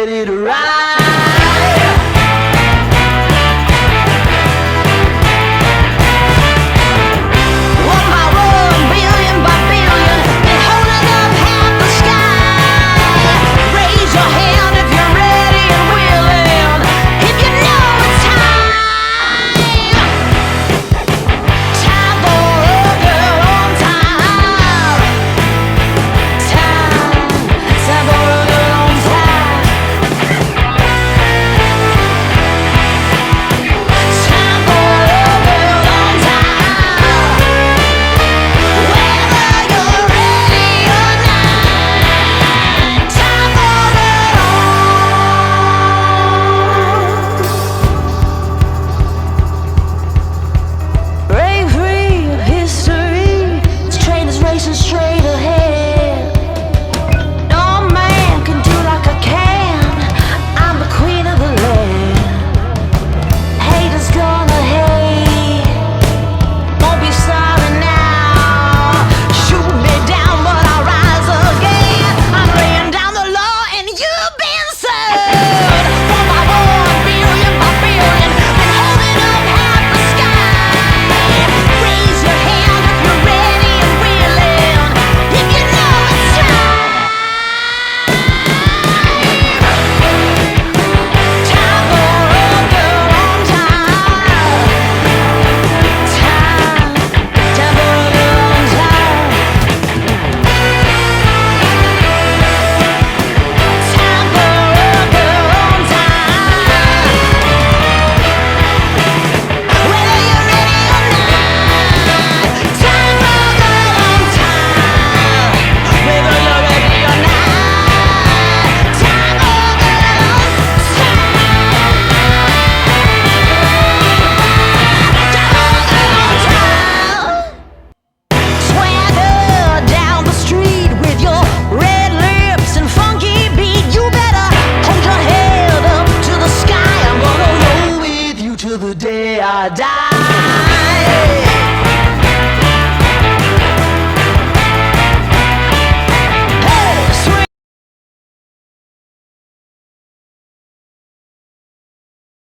ready to ride. Straight ahead, no man can do like I can. I'm the queen of the land. Haters gonna hate, won't be sorry now. Shoot me down, but I'll rise again. I'm laying down the law and you've been served. 1 billion by billion, been holding up half the sky. Raise your hand if you're ready and willing. The day I die.